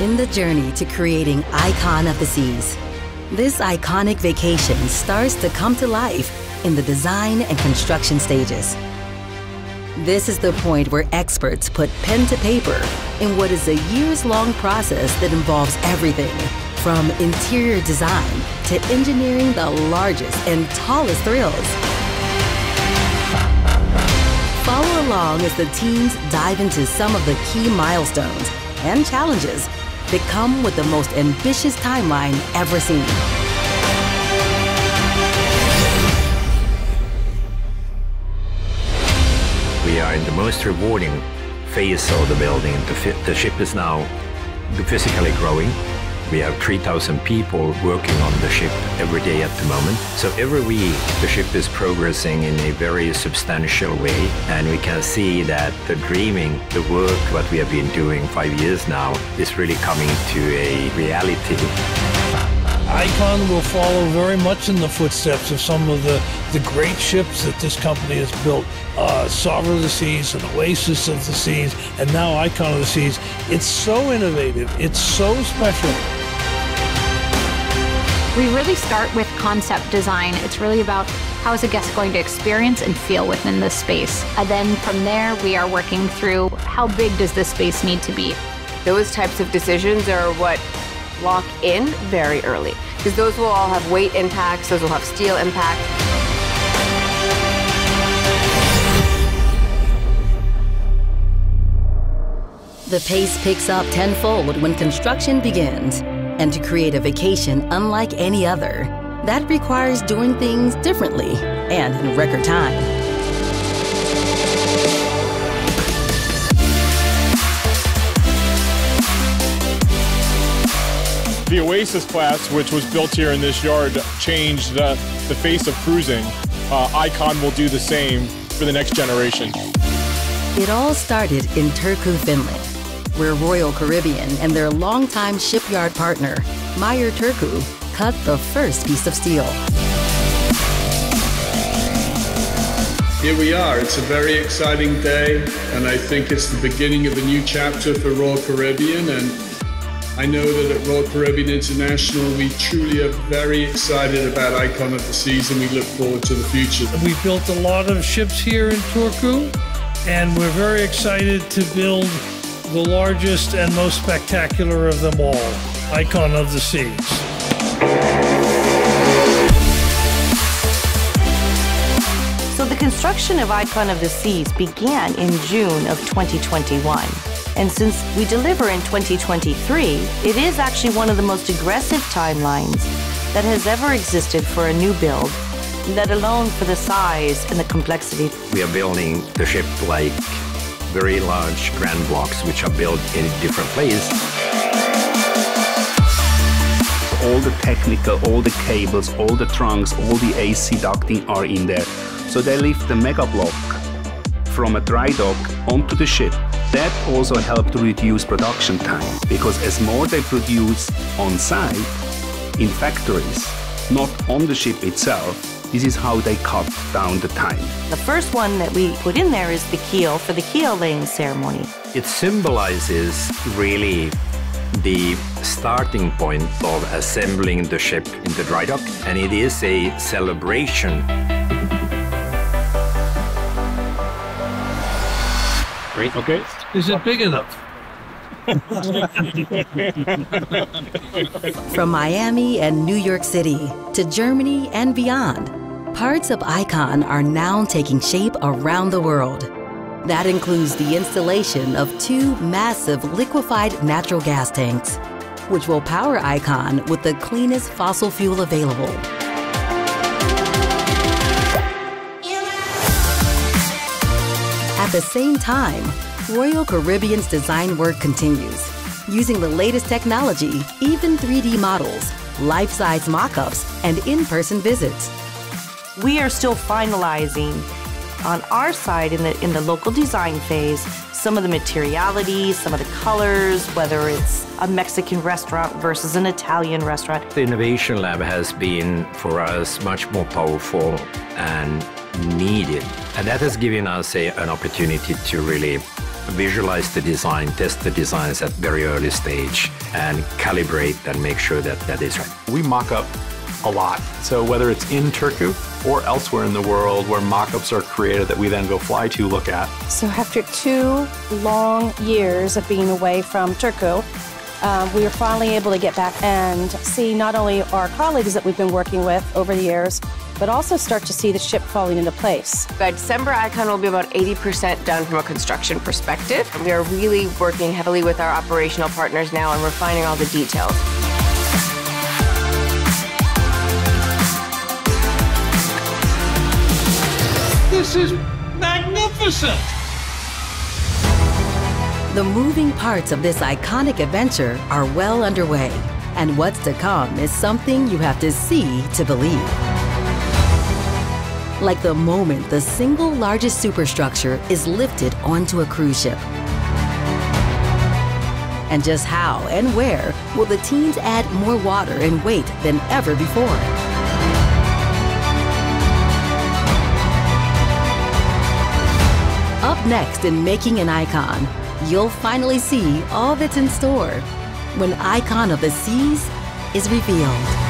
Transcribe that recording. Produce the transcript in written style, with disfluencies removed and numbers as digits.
in the journey to creating Icon of the Seas. This iconic vacation starts to come to life in the design and construction stages. This is the point where experts put pen to paper in what is a years-long process that involves everything from interior design to engineering the largest and tallest thrills. Follow along as the teams dive into some of the key milestones and challenges that come with the most ambitious timeline ever seen. We are in the most rewarding phase of the building. The ship is now physically growing. We have 3,000 people working on the ship every day at the moment. So every week the ship is progressing in a very substantial way, and we can see that the dreaming, the work what we have been doing 5 years now is really coming to a reality. Icon will follow very much in the footsteps of some of the great ships that this company has built. Sovereign of the Seas and Oasis of the Seas, and now Icon of the Seas. It's so innovative. It's so special. We really start with concept design. It's really about how is a guest going to experience and feel within this space. And then from there, we are working through how big does this space need to be. Those types of decisions are what lock in very early, because those will all have weight impacts, those will have steel impact. The pace picks up tenfold when construction begins. And to create a vacation unlike any other, that requires doing things differently and in record time. The Oasis class, which was built here in this yard, changed the face of cruising. Icon will do the same for the next generation. It all started in Turku, Finland, where Royal Caribbean and their longtime shipyard partner, Meyer Turku, cut the first piece of steel. Here we are. It's a very exciting day, and I think it's the beginning of a new chapter for Royal Caribbean. And I know that at Royal Caribbean International, we truly are very excited about Icon of the Seas, and we look forward to the future. We built a lot of ships here in Turku, and we're very excited to build the largest and most spectacular of them all, Icon of the Seas. So the construction of Icon of the Seas began in June of 2021. And since we deliver in 2023, it is actually one of the most aggressive timelines that has ever existed for a new build, let alone for the size and the complexity. We are building the ship like very large grand blocks which are built in different places. All the technical, all the cables, all the trunks, all the AC ducting are in there. So they lift the mega block from a dry dock onto the ship. That also helped to reduce production time, because as more they produce on site, in factories, not on the ship itself, this is how they cut down the time. The first one that we put in there is the keel for the keel laying ceremony. It symbolizes really the starting point of assembling the ship in the dry dock, and it is a celebration. Great. Okay. Is it big enough? From Miami and New York City to Germany and beyond, parts of Icon are now taking shape around the world. That includes the installation of 2 massive liquefied natural gas tanks, which will power Icon with the cleanest fossil fuel available. At the same time, Royal Caribbean's design work continues, using the latest technology, even 3D models, life-size mock-ups, and in-person visits. We are still finalizing on our side in the local design phase some of the materialities, some of the colors, whether it's a Mexican restaurant versus an Italian restaurant. The Innovation Lab has been, for us, much more powerful and needed. And that has given us an opportunity to really visualize the design, test the designs at very early stage, and calibrate and make sure that that is right. We mock up a lot. So whether it's in Turku or elsewhere in the world where mock-ups are created that we then go fly to look at. So after 2 long years of being away from Turku, we were finally able to get back and see not only our colleagues that we've been working with over the years, but also start to see the ship falling into place. By December, Icon will be about 80% done from a construction perspective. We are really working heavily with our operational partners now and refining all the details. This is magnificent! The moving parts of this iconic adventure are well underway, and what's to come is something you have to see to believe. Like the moment the single largest superstructure is lifted onto a cruise ship. And just how and where will the teams add more water and weight than ever before? Up next in Making an Icon, you'll finally see all that's in store when Icon of the Seas is revealed.